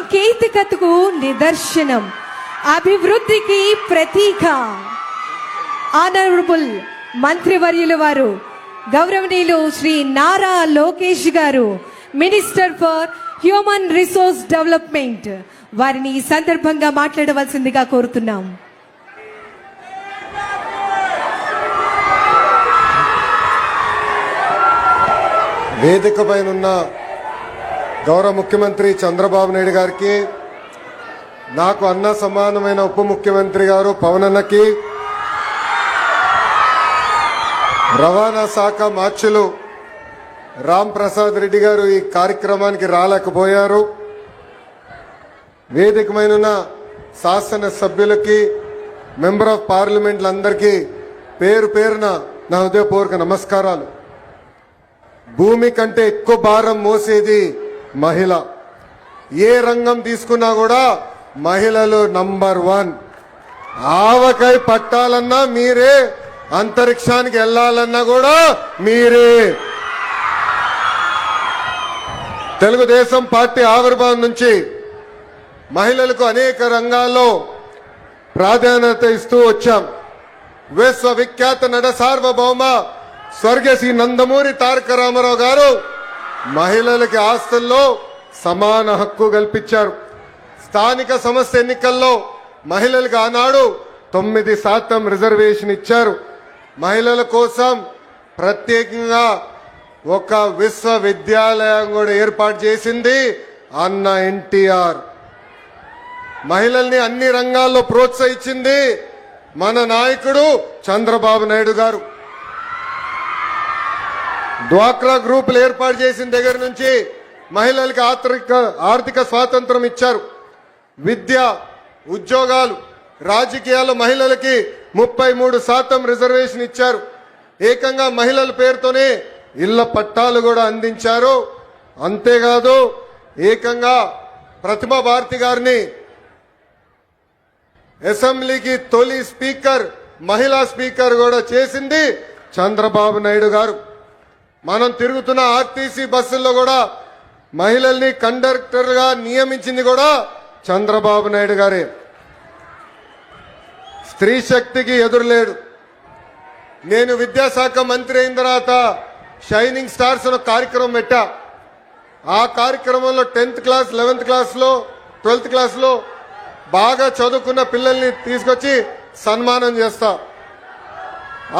సాంకేతికతకు నిదర్శనం, అభివృద్ధికి ప్రతీక. ఆనరబుల్ మంత్రివర్యుల వారు గౌరవనీయులు శ్రీ నారా లోకేష్ గారు, minister for human resource development, వారిని ఈ సందర్భంగా మాట్లాడవలసిందిగా కోరుతున్నాం. వేదిక పైన గౌరవ ముఖ్యమంత్రి చంద్రబాబు నాయుడు గారికి, నాకు అన్న సమానమైన ఉప ముఖ్యమంత్రి గారు పవన్ అన్నకి, రవాణా శాఖ మార్చులు రామ్ ప్రసాద్ రెడ్డి గారు ఈ కార్యక్రమానికి రాలేకపోయారు. వేదికమైన శాసన సభ్యులకి, మెంబర్ ఆఫ్ పార్లమెంట్లందరికీ పేరు పేరున నా హృదయపూర్వక నమస్కారాలు. భూమి కంటే ఎక్కువ భారం మోసేది మహిళ. ఏ రంగం తీసుకున్నా కూడా మహిళలు నంబర్ 1. ఆవకాయ పట్టాలన్నా మీరే, అంతరిక్షానికి వెళ్లాలన్నా కూడా మీరే. తెలుగుదేశం పార్టీ ఆవిర్భావం నుంచి మహిళలకు అనేక రంగాల్లో ప్రాధాన్యత ఇస్తూ వచ్చాం. విశ్వవిఖ్యాత నట సార్వభౌమ స్వర్గశ్రీ నందమూరి తారక రామారావు గారు మహిళలకి ఆస్తుల్లో సమాన హక్కు కల్పించారు. స్థానిక సంస్థ ఎన్నికల్లో మహిళలకు ఆనాడు 9% రిజర్వేషన్ ఇచ్చారు. మహిళల కోసం ప్రత్యేకంగా ఒక విశ్వవిద్యాలయం కూడా ఏర్పాటు చేసింది అన్న ఎన్టీఆర్. మహిళల్ని అన్ని రంగాల్లో ప్రోత్సహించింది మన నాయకుడు చంద్రబాబు నాయుడు గారు. డ్వాక్రా గ్రూపులు ఏర్పాటు చేసిన దగ్గర నుంచి మహిళలకు ఆర్థిక స్వాతంత్రం ఇచ్చారు. విద్య, ఉద్యోగాలు, రాజకీయాల్లో మహిళలకి 33% రిజర్వేషన్ ఇచ్చారు. ఏకంగా మహిళల పేరుతోనే ఇళ్ల పట్టాలు కూడా అందించారు. అంతేకాదు ఏకంగా ప్రతిభా భారతి గారిని అసెంబ్లీకి తొలి స్పీకర్, మహిళా స్పీకర్ కూడా చేసింది చంద్రబాబు నాయుడు గారు. మనం తిరుగుతున్న ఆర్టీసీ బస్సుల్లో కూడా మహిళల్ని కండక్టర్గా నియమించింది కూడా చంద్రబాబు నాయుడు గారే. స్త్రీ శక్తికి ఎదురులేడు. నేను విద్యాశాఖ మంత్రి అయిన తర్వాత షైనింగ్ స్టార్స్ అనే కార్యక్రమం పెట్టా. ఆ కార్యక్రమంలో 10th క్లాస్, 11th క్లాస్లో, 12th క్లాస్లో బాగా చదువుకున్న పిల్లల్ని తీసుకొచ్చి సన్మానం చేస్తా.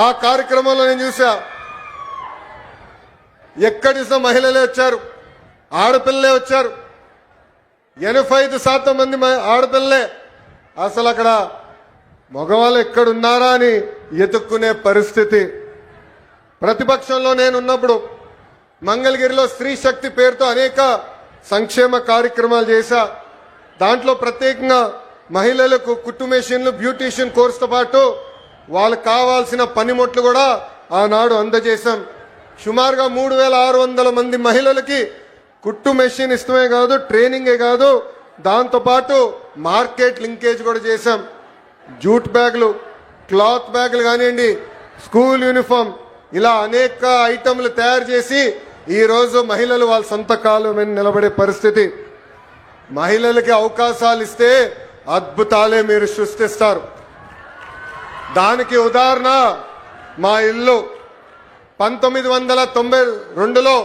ఆ కార్యక్రమంలో నేను చూసా, ఎక్కడి మహిళలే వచ్చారు, ఆడపిల్లలే వచ్చారు. 85% మంది ఆడపిల్లలే. అసలు అక్కడ మగవాళ్ళు ఎక్కడున్నారా అని ఎతుక్కునే పరిస్థితి. ప్రతిపక్షంలో నేనున్నప్పుడు మంగళగిరిలో స్త్రీ శక్తి పేరుతో అనేక సంక్షేమ కార్యక్రమాలు చేశా. దాంట్లో ప్రత్యేకంగా మహిళలకు కుట్టు మెషిన్లు, బ్యూటీషియన్ కోర్సుతో పాటు వాళ్ళకు కావాల్సిన పనిముట్లు కూడా ఆనాడు అందజేశాం. సుమారుగా 3600 మంది మహిళలకి కుట్టు మెషిన్ ఇష్టమే కాదు, ట్రైనింగే కాదు, దాంతోపాటు మార్కెట్ లింకేజ్ కూడా చేశాం. జూట్ బ్యాగులు, క్లాత్ బ్యాగులు కానివ్వండి, స్కూల్ యూనిఫామ్, ఇలా అనేక ఐటమ్లు తయారు చేసి ఈరోజు మహిళలు వాళ్ళ సొంత కాలు మీద నిలబడే పరిస్థితి. మహిళలకి అవకాశాలు ఇస్తే అద్భుతాలే మీరు సృష్టిస్తారు. దానికి ఉదాహరణ మా ఇల్లు. 1992లో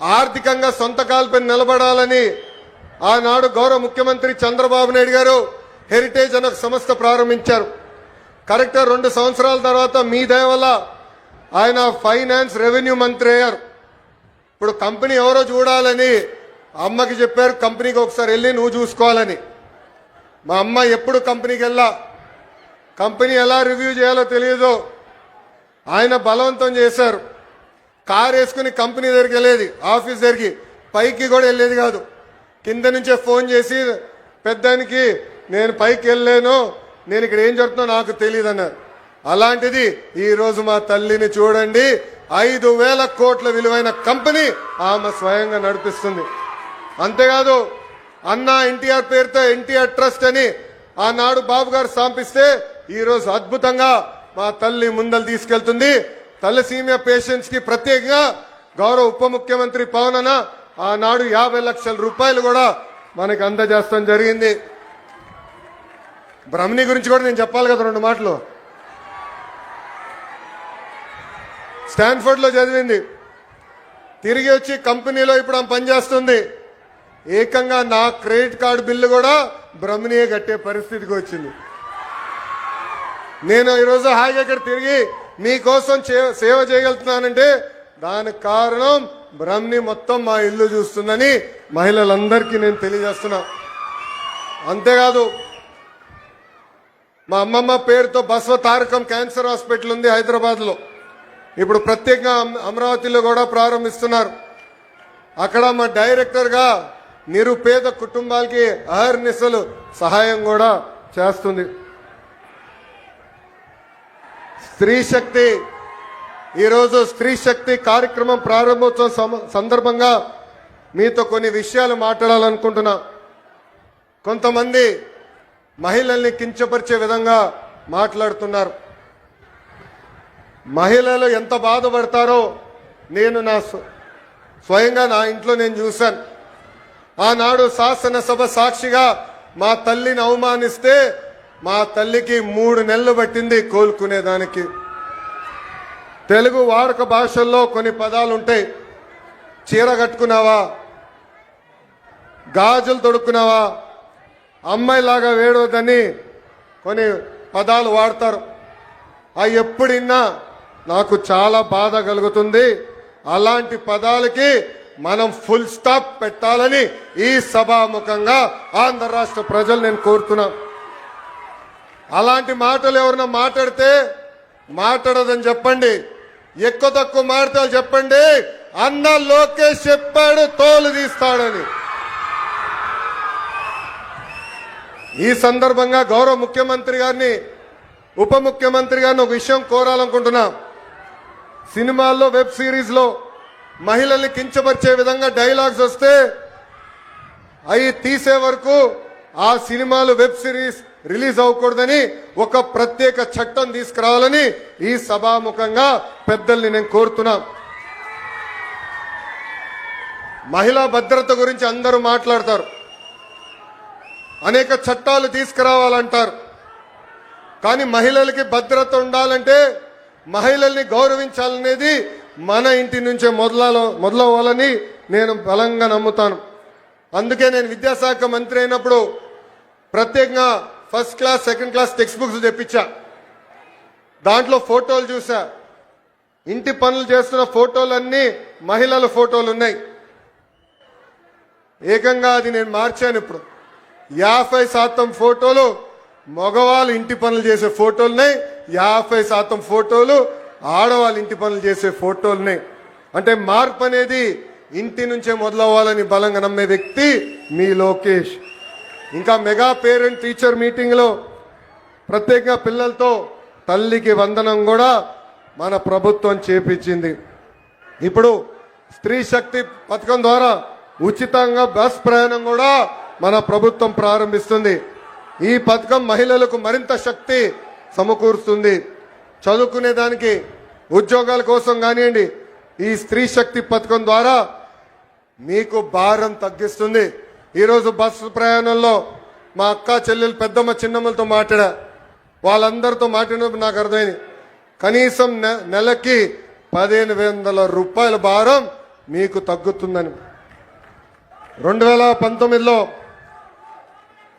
ఆర్థికంగా సొంత కాలుపై నిలబడాలని ఆనాడు గౌరవ ముఖ్యమంత్రి చంద్రబాబు నాయుడు గారు హెరిటేజ్ అనే సంస్థ ప్రారంభించారు. కరెక్ట్గా 2 సంవత్సరాల తర్వాత మీ దయ వల్ల ఆయన ఫైనాన్స్, రెవెన్యూ మంత్రి అయ్యారు. ఇప్పుడు కంపెనీ ఎవరో చూడాలని అమ్మకి చెప్పారు, కంపెనీకి ఒకసారి వెళ్ళి నువ్వు చూసుకోవాలని. మా అమ్మ ఎప్పుడు కంపెనీకి వెళ్ళా, కంపెనీ ఎలా రివ్యూ చేయాలో తెలియదు. ఆయన బలవంతం చేశారు. కారు వేసుకుని కంపెనీ దగ్గరికి వెళ్ళేది, ఆఫీస్ దగ్గరికి, పైకి కూడా వెళ్ళేది కాదు. కింద నుంచే ఫోన్ చేసి పెద్దానికి నేను పైకి వెళ్ళలేను, నేను ఇక్కడ ఏం జరుగుతుందో నాకు తెలియదు అన్నారు. అలాంటిది ఈరోజు మా తల్లిని చూడండి, 5,000 కోట్ల విలువైన కంపెనీ ఆమె స్వయంగా నడిపిస్తుంది. అంతేకాదు అన్న ఎన్టీఆర్ పేరుతో ఎన్టీఆర్ ట్రస్ట్ అని ఆనాడు బాబు గారు స్థాపిస్తే ఈరోజు అద్భుతంగా మా తల్లి ముందలు తీసుకెళ్తుంది. తలసీమియా పేషెంట్స్ కి ప్రత్యేకంగా గౌరవ ఉప ముఖ్యమంత్రి పవన్ అన్న ఆనాడు 50 లక్షల రూపాయలు కూడా మనకు అందజేస్తాం జరిగింది. బ్రహ్మణి గురించి కూడా నేను చెప్పాలి కదా 2 మాటలు. స్టాన్ఫోర్డ్ లో చదివింది, తిరిగి వచ్చి కంపెనీలో ఇప్పుడు ఆమె పనిచేస్తుంది. ఏకంగా నా క్రెడిట్ కార్డు బిల్లు కూడా బ్రహ్మణియే కట్టే పరిస్థితికి వచ్చింది. నేను ఈరోజు హాయిగా ఇక్కడ తిరిగి మీకోసం సేవ చేయగలుగుతున్నానంటే దానికి కారణం బ్రహ్మణి మొత్తం మా ఇల్లు చూస్తుందని మహిళలందరికీ నేను తెలియజేస్తున్నా. అంతేకాదు, మా అమ్మమ్మ పేరుతో బసవ తారకం క్యాన్సర్ హాస్పిటల్ ఉంది హైదరాబాద్ లో. ఇప్పుడు ప్రత్యేకంగా అమరావతిలో కూడా ప్రారంభిస్తున్నారు. అక్కడ మా డైరెక్టర్ గా నిరుపేద కుటుంబాలకి అహర్నిశలు సహాయం కూడా చేస్తుంది. స్త్రీ శక్తి, ఈరోజు స్త్రీ శక్తి కార్యక్రమం ప్రారంభోత్సవం సందర్భంగా మీతో కొన్ని విషయాలు మాట్లాడాలనుకుంటున్నా. కొంతమంది మహిళల్ని కించపరిచే విధంగా మాట్లాడుతున్నారు. మహిళలు ఎంత బాధపడతారో నేను స్వయంగా నా ఇంట్లో నేను చూశాను. ఆనాడు శాసనసభ సాక్షిగా మా తల్లిని అవమానిస్తే మా తల్లికి 3 నెలలు పట్టింది కోలుకునేదానికి. తెలుగు వాడుక భాషల్లో కొన్ని పదాలు ఉంటాయి. చీర కట్టుకున్నావా, గాజులు తొడుక్కున్నావా, అమ్మాయిలాగా వేడవద్దని కొన్ని పదాలు వాడతారు. అవి ఎప్పుడిన్నా నాకు చాలా బాధ కలుగుతుంది. అలాంటి పదాలకి మనం ఫుల్ స్టాప్ పెట్టాలని ఈ సభాముఖంగా ఆంధ్ర రాష్ట్ర ప్రజలు నేను కోరుతున్నా. అలాంటి మాటలు ఎవరన్నా మాట్లాడితే మాట్లాడదని చెప్పండి. ఎక్కువ తక్కువ మాటలు చెప్పండి. అన్న లోకేష్ చెప్పాడు తోలు తీస్తాడని. ఈ సందర్భంగా గౌరవ ముఖ్యమంత్రి గారిని, ఉప ముఖ్యమంత్రి గారిని ఒక విషయం కోరాలనుకుంటున్నా. సినిమాల్లో, వెబ్ సిరీస్ లో మహిళల్ని కించపరిచే విధంగా డైలాగ్స్ వస్తే అవి తీసే వరకు ఆ సినిమాలు, వెబ్ సిరీస్ రిలీజ్ అవ్వకూడదని ఒక ప్రత్యేక చట్టం తీసుకురావాలని ఈ సభాముఖంగా పెద్దల్ని నేను కోరుతున్నా. మహిళా భద్రత గురించి అందరూ మాట్లాడతారు, అనేక చట్టాలు తీసుకురావాలంటారు. కానీ మహిళలకి భద్రత ఉండాలంటే, మహిళల్ని గౌరవించాలనేది మన ఇంటి నుంచే మొదలవ్వాలని నేను బలంగా నమ్ముతాను. అందుకే నేను విద్యాశాఖ మంత్రి అయినప్పుడు ప్రత్యేకంగా first class, second class text books తెప్పించా. దాంట్లో ఫోటోలు చూసా. ఇంటి పనులు చేస్తున్న ఫోటోలన్నీ మహిళల ఫోటోలు ఉన్నాయి. ఏకంగా అది నేను మార్చాను. ఇప్పుడు 50% ఫోటోలు మగవాళ్ళు ఇంటి పనులు చేసే ఫోటోలున్నాయి, 50% ఫోటోలు ఆడవాళ్ళు ఇంటి పనులు చేసే ఫోటోలున్నాయి. అంటే మార్పు అనేది ఇంటి నుంచే మొదలవ్వాలని బలంగా నమ్మే వ్యక్తి మీ లోకేష్. ఇంకా మెగా పేరెంట్ టీచర్ మీటింగ్ లో ప్రత్యేకంగా పిల్లలతో తల్లికి వందనం కూడా మన ప్రభుత్వం చేపించింది. ఇప్పుడు స్త్రీ శక్తి పథకం ద్వారా ఉచితంగా బస్ ప్రయాణం కూడా మన ప్రభుత్వం ప్రారంభిస్తుంది. ఈ పథకం మహిళలకు మరింత శక్తి సమకూరుస్తుంది. చదువుకునే దానికి, ఉద్యోగాల కోసం కానివ్వండి, ఈ స్త్రీ శక్తి పథకం ద్వారా మీకు భారం తగ్గిస్తుంది. ఈరోజు బస్సు ప్రయాణంలో మా అక్క, చెల్లెలు, పెద్దమ్మ, చిన్నమ్మలతో మాట్లాడా. వాళ్ళందరితో మాట్లాడినప్పుడు నాకు అర్థమైంది, కనీసం నెలకి 1500 రూపాయల భారం మీకు తగ్గుతుందని. 2019లో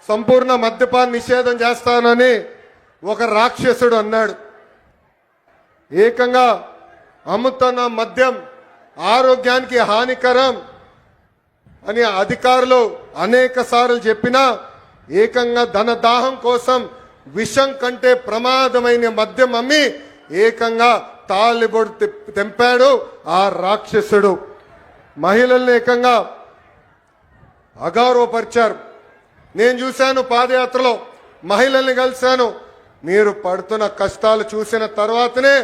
సంపూర్ణ మద్యపాన నిషేధం చేస్తానని ఒక రాక్షసుడు అన్నాడు. ఏకంగా అమ్ముతున్న మద్యం ఆరోగ్యానికి హానికరం అని అధికారులు అనేక సార్లు చెప్పినా ఏకంగా ధనదాహం కోసం విషం కంటే ప్రమాదమైన మద్యం అమ్మి ఏకంగా తాలిబొడు తెంపాడు ఆ రాక్షసుడు. మహిళల్ని ఏకంగా అగౌరవపరిచారు. నేను చూశాను, పాదయాత్రలో మహిళల్ని కలిశాను. మీరు పడుతున్న కష్టాలు చూసిన తర్వాతనే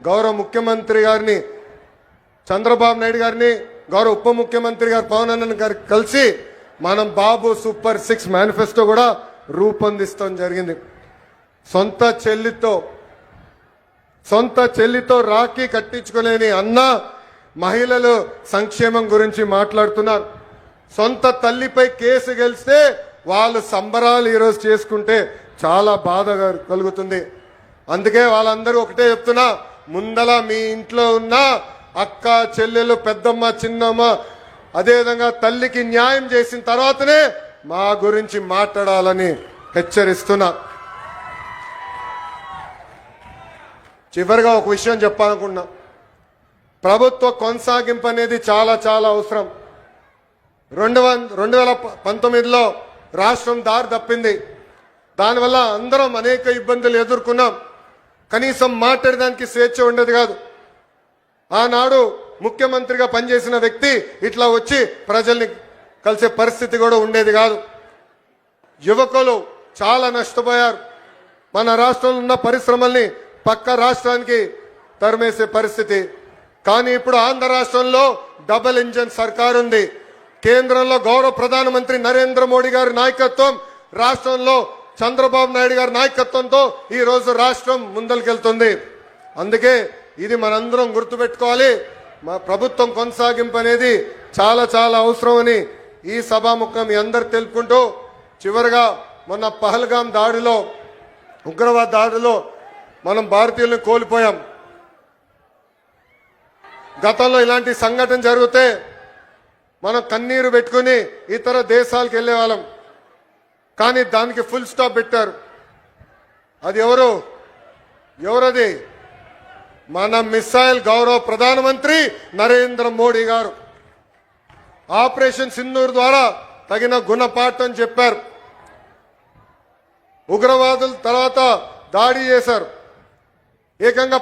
గౌరవ ముఖ్యమంత్రి గారిని, చంద్రబాబు నాయుడు గారిని, గౌరవ ఉప ముఖ్యమంత్రి గారు పవన్ అన్న గారికి కలిసి మనం బాబు సూపర్ 6 మేనిఫెస్టో కూడా రూపొందిస్తాం జరిగింది. సొంత చెల్లితో రాఖీ కట్టించుకోలేని అన్న మహిళలు సంక్షేమం గురించి మాట్లాడుతున్నారు. సొంత తల్లిపై కేసు గెలిస్తే వాళ్ళు సంబరాలు ఈరోజు చేసుకుంటే చాలా బాధ కలుగుతుంది. అందుకే వాళ్ళందరూ ఒకటే చెప్తున్నా, ముందల మీ ఇంట్లో ఉన్న అక్క చెల్లెలు పెద్దమ్మ చిన్నమ్మ అదేవిధంగా తల్లికి న్యాయం చేసిన తర్వాతనే మా గురించి మాట్లాడాలని హెచ్చరిస్తున్నా. చివరిగా ఒక విషయం చెప్పాలనుకున్నా, ప్రభుత్వ కొనసాగింపు అనేది చాలా చాలా అవసరం. 2019లో రాష్ట్రం దారి తప్పింది. దానివల్ల అందరం అనేక ఇబ్బందులు ఎదుర్కొన్నాం. కనీసం మాట్లాడడానికి స్వేచ్ఛ ఉండేది కాదు. ఆనాడు ముఖ్యమంత్రిగా పనిచేసిన వ్యక్తి ఇట్లా వచ్చి ప్రజల్ని కలిసే పరిస్థితి కూడా ఉండేది కాదు. యువకులు చాలా నష్టపోయారు. మన రాష్ట్రంలో ఉన్న పరిశ్రమల్ని పక్క రాష్ట్రానికి తరిమేసే పరిస్థితి. కానీ ఇప్పుడు ఆంధ్ర రాష్ట్రంలో డబుల్ ఇంజన్ సర్కార్ ఉంది. కేంద్రంలో గౌరవ ప్రధానమంత్రి నరేంద్ర మోడీ గారి నాయకత్వం, రాష్ట్రంలో చంద్రబాబు నాయుడు గారి నాయకత్వంతో ఈ రోజు రాష్ట్రం ముందరికెళ్తుంది. అందుకే ఇది మనందరం గుర్తుపెట్టుకోవాలి. మా ప్రభుత్వం కొనసాగింపు అనేది చాలా చాలా అవసరమని ఈ సభాముఖం మీ అందరు తెలుపుకుంటూ, చివరిగా మొన్న పహల్గాం దాడిలో, ఉగ్రవాద దాడిలో మనం భారతీయులను కోల్పోయాం. గతంలో ఇలాంటి సంఘటన జరిగితే మనం కన్నీరు పెట్టుకుని ఇతర దేశాలకు వెళ్ళే వాళ్ళం. కానీ దానికి ఫుల్ స్టాప్ పెట్టారు. అది ఎవరది? మన మిసైల్ గౌరవ ప్రధానమంత్రి నరేంద్ర మోడీ గారు ఆపరేషన్ సింధూర్ ద్వారా తగిన గుణపాఠం చెప్పారు. ఉగ్రవాదుల తర్వాత దాడి చేశారు. ఏకంగా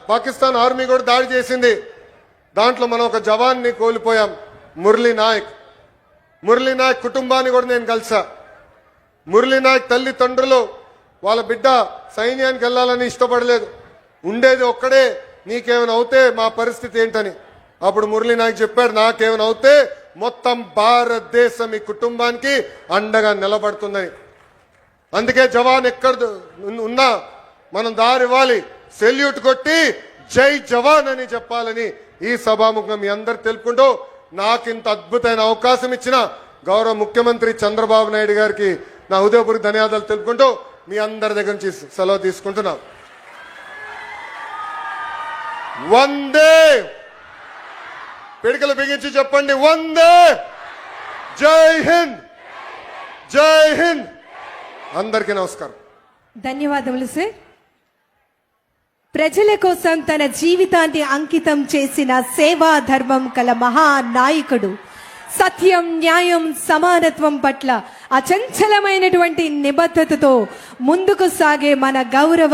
పాకిస్తాన్ ఆర్మీ కూడా దాడి చేసింది. దాంట్లో మనం ఒక జవాన్ని కోల్పోయాం, మురళీ నాయక్ కుటుంబాన్ని కూడా నేను కలిసా. మురళీ నాయక్ తల్లిదండ్రులు వాళ్ళ బిడ్డ సైన్యానికి వెళ్ళాలని ఇష్టపడలేదు. ఉండేది ఒక్కడే, నీకేమైనా అవుతే మా పరిస్థితి ఏంటని. అప్పుడు మురళీ నాయక్ చెప్పాడు, నాకేమైనా అవుతే మొత్తం భారతదేశం ఈ కుటుంబానికి అండగా నిలబడుతుందని. అందుకే జవాన్ ఎక్కడ ఉన్నా మనం దారివ్వాలి, సెల్యూట్ కొట్టి జై జవాన్ అని చెప్పాలని ఈ సభాముఖం మీ అందరు తెలుపుకుంటూ, నాకు ఇంత అద్భుతమైన అవకాశం ఇచ్చిన గౌరవ ముఖ్యమంత్రి చంద్రబాబు నాయుడు గారికి నా హృదయపూర్వక ధన్యవాదాలు తెలుపుకుంటూ మీ అందరి దగ్గర నుంచి సెలవు తీసుకుంటున్నా. వందే, పిడికలు బిగించి చెప్పండి, వందే, జై హింద్, జై హింద్. అందరికీ నమస్కారం. ధన్యవాదములు సార్. ప్రజల కోసం తన జీవితాన్ని అంకితం చేసిన సేవా ధర్మం కల మహానాయకుడు, సత్యం, న్యాయం, సమానత్వం పట్ల అచంచలమైనటువంటి నిబద్ధతతో ముందుకు సాగే మన గౌరవ